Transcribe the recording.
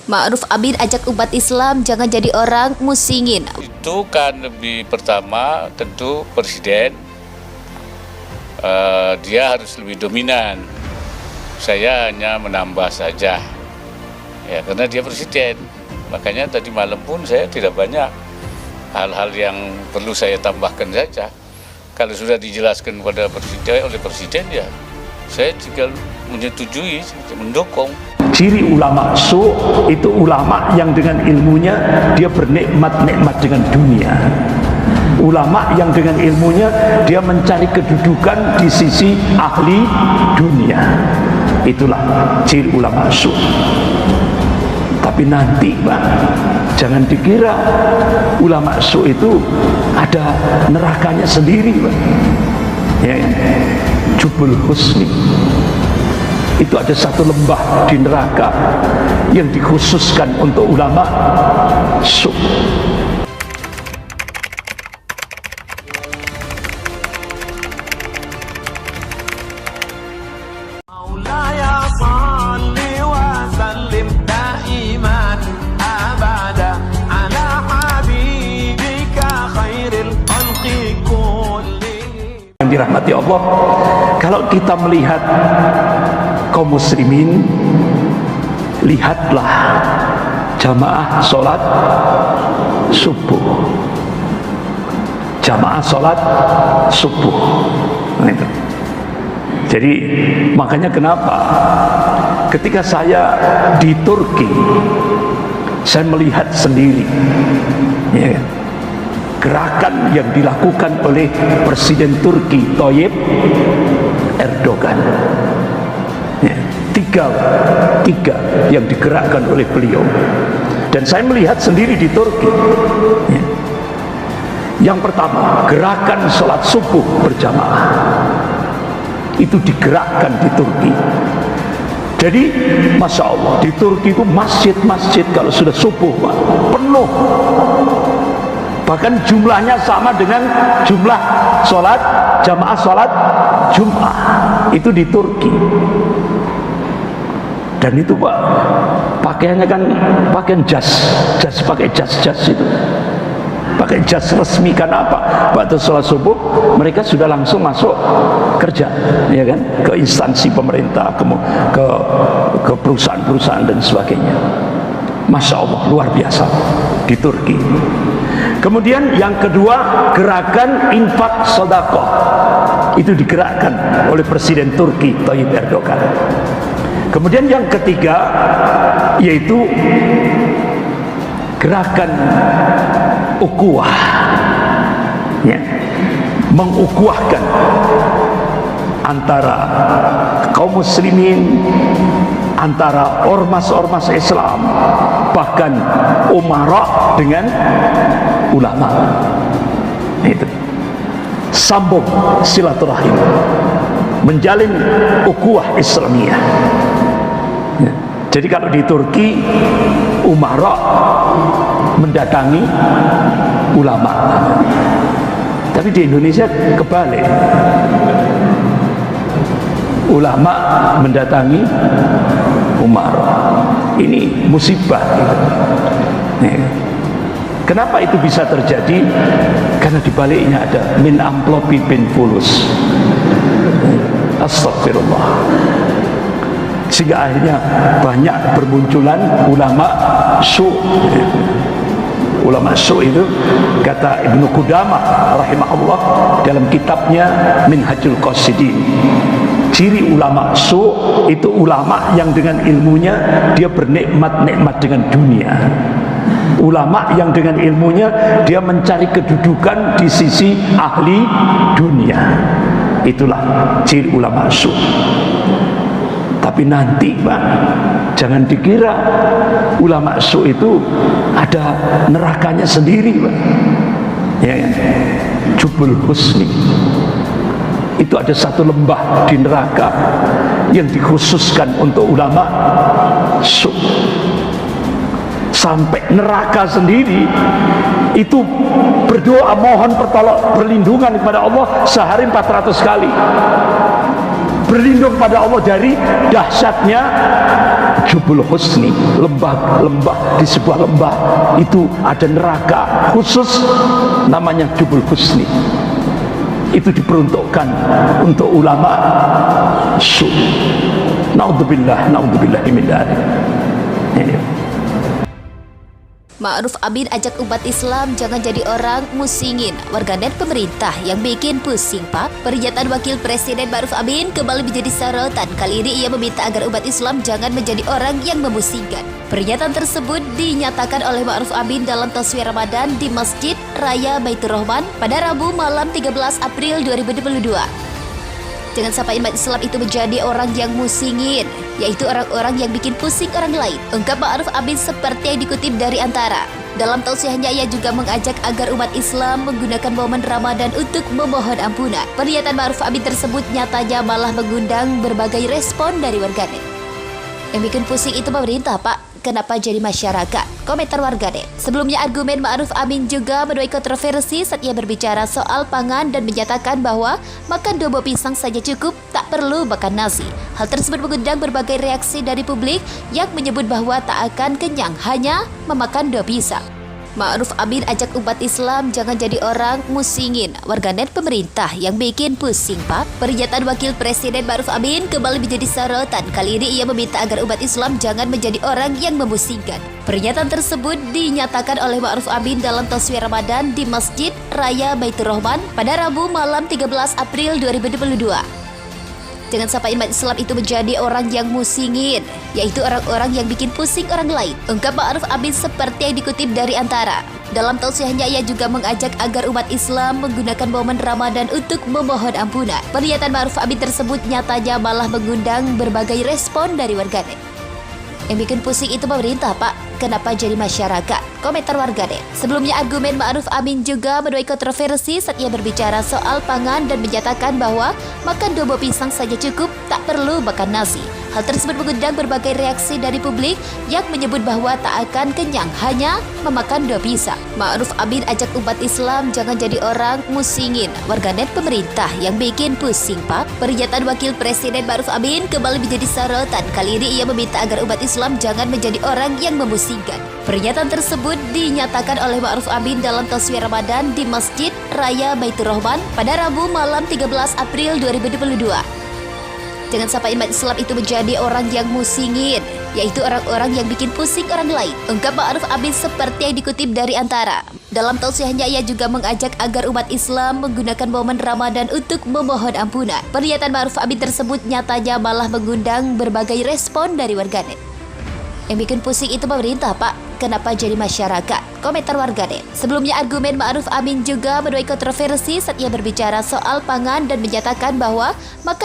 Ma'ruf Amin ajak umat Islam jangan jadi orang musingin. Itu kan lebih pertama tentu presiden dia harus lebih dominan. Saya hanya menambah saja ya karena dia presiden. Makanya tadi malam pun saya tidak banyak hal-hal yang perlu saya tambahkan saja. Kalau sudah dijelaskan oleh presiden ya saya tinggal menyetujui, mendukung. Ciri ulama su itu ulama yang dengan ilmunya dia bernikmat-nikmat dengan dunia. Ulama yang dengan ilmunya dia mencari kedudukan di sisi ahli dunia. Itulah ciri ulama su. Tapi nanti Pak, jangan dikira ulama su itu ada nerakanya sendiri Pak. Ya, Jubul Husni itu ada satu lembah di neraka yang dikhususkan untuk ulama su. Yang dirahmati Allah, kalau kita melihat kaum muslimin, lihatlah jamaah sholat subuh, jamaah sholat subuh. Nah, itu. Jadi makanya kenapa ketika saya di Turki saya melihat sendiri ya, gerakan yang dilakukan oleh Presiden Turki Tayyip Erdogan ya, tiga yang digerakkan oleh beliau, dan saya melihat sendiri di Turki ya. Yang pertama, gerakan sholat subuh berjamaah itu digerakkan di Turki. Jadi Masya Allah, di Turki itu masjid-masjid kalau sudah subuh Pak, penuh, bahkan jumlahnya sama dengan jumlah sholat jamaah sholat Jumat itu di Turki. Dan itu Pak, pakaiannya kan pakaian jas pakai jas itu, pakai jas resmi. Karena apa? Waktu sholat subuh mereka sudah langsung masuk kerja, ya kan, ke instansi pemerintah, ke perusahaan-perusahaan dan sebagainya. Masya Allah, luar biasa di Turki. Kemudian yang kedua, gerakan infak sedekah itu digerakkan oleh Presiden Turki Tayyip Erdogan. Kemudian yang ketiga yaitu gerakan ukhuwah ya, mengukuhkan antara kaum muslimin, antara ormas-ormas Islam, bahkan umara dengan ulama. Itu sambung silaturahim, menjalin ukhuwah Islamiyah ya. Jadi kalau di Turki umara mendatangi ulama, tapi di Indonesia kebalik, ulama mendatangi umara. Ini musibah gitu. Kenapa itu bisa terjadi? Karena dibaliknya ada min amplopi bin fulus. Astagfirullah. Sehingga akhirnya banyak bermunculan ulama su. Ulama su itu kata Ibnu Qudamah rahimahullah dalam kitabnya Minhajul Qasidin, ciri ulama su itu ulama yang dengan ilmunya dia bernikmat-nikmat dengan dunia. Ulama yang dengan ilmunya dia mencari kedudukan di sisi ahli dunia. Itulah ciri ulama su. Tapi nanti Pak, jangan dikira ulama su itu ada nerakanya sendiri Pak. Ya, Jubul Husni itu ada satu lembah di neraka yang dikhususkan untuk ulama su. Sampai neraka sendiri itu berdoa mohon perlindungan kepada Allah sehari 400 kali. berlindung pada Allah dari dahsyatnya Jubul Husni, lembah di sebuah lembah itu ada neraka khusus namanya Jubul Husni. Itu diperuntukkan untuk ulama su. Naudzubillah min dzalik. Ma'ruf Amin ajak umat Islam jangan jadi orang musingin. Warganet pemerintah yang bikin pusing, Pak. Pernyataan Wakil Presiden Ma'ruf Amin kembali menjadi sorotan. Kali ini ia meminta agar umat Islam jangan menjadi orang yang memusingkan. Pernyataan tersebut dinyatakan oleh Ma'ruf Amin dalam taswir Ramadan di Masjid Raya Baitur Rahman pada Rabu malam 13 April 2022. Jangan sampai umat Islam itu menjadi orang yang musingin, yaitu orang-orang yang bikin pusing orang lain. Ungkap Ma'ruf Amin seperti yang dikutip dari Antara. Dalam tausiahnya ia juga mengajak agar umat Islam menggunakan momen Ramadan untuk memohon ampunan. Pernyataan Ma'ruf Amin tersebut nyatanya malah mengundang berbagai respon dari warganet. Yang bikin pusing itu pemerintah, Pak. Kenapa jadi masyarakat? Komentar warganet. Sebelumnya argumen Ma'ruf Amin juga menuai kontroversi saat ia berbicara soal pangan dan menyatakan bahwa makan 2 buah pisang saja cukup, tak perlu makan nasi. Hal tersebut mengundang berbagai reaksi dari publik yang menyebut bahwa tak akan kenyang hanya memakan 2 pisang. Ma'ruf Amin ajak umat Islam jangan jadi orang musingin. Warganet pemerintah yang bikin pusing, Pak. Pernyataan Wakil Presiden Ma'ruf Amin kembali menjadi sorotan. Kali ini ia meminta agar umat Islam jangan menjadi orang yang memusingkan. Pernyataan tersebut dinyatakan oleh Ma'ruf Amin dalam taswir Ramadan di Masjid Raya Baitur Rahman pada Rabu malam 13 April 2022. Jangan sampai umat Islam itu menjadi orang yang musingin, yaitu orang-orang yang bikin pusing orang lain. Ungkap Ma'ruf Amin seperti yang dikutip dari Antara. Dalam tausiahnya ia juga mengajak agar umat Islam menggunakan momen Ramadan untuk memohon ampunan. Pernyataan Ma'ruf Amin tersebut nyatanya malah mengundang berbagai respon dari warganet. Yang bikin pusing itu pemerintah, Pak. Kenapa jadi masyarakat? Komentar warganet. Sebelumnya argumen Ma'ruf Amin juga menuai kontroversi saat ia berbicara soal pangan dan menyatakan bahwa makan 2 buah pisang saja cukup, tak perlu makan nasi. Hal tersebut mengundang berbagai reaksi dari publik yang menyebut bahwa tak akan kenyang hanya memakan 2 pisang. Ma'ruf Amin ajak umat Islam jangan jadi orang musingin. Warganet pemerintah yang bikin pusing, Pak. Pernyataan Wakil Presiden Ma'ruf Amin kembali menjadi sorotan. Kali ini ia meminta agar umat Islam jangan menjadi orang yang memusingkan. Pernyataan tersebut dinyatakan oleh Ma'ruf Amin dalam taswir Ramadan di Masjid Raya Baitur Rahman pada Rabu malam 13 April 2022. Jangan sampai umat Islam itu menjadi orang yang musingin, yaitu orang-orang yang bikin pusing orang lain. Ungkap Ma'ruf Amin seperti yang dikutip dari Antara. Dalam tausiahnya ia juga mengajak agar umat Islam menggunakan momen Ramadan untuk memohon ampunan. Pernyataan Ma'ruf Amin tersebut nyatanya malah mengundang berbagai respon dari warganet. Yang bikin pusing itu pemerintah, Pak. Kenapa jadi masyarakat? Komentar warganet. Sebelumnya argumen Ma'ruf Amin juga menuai kontroversi saat ia berbicara soal pangan dan menyatakan bahwa makan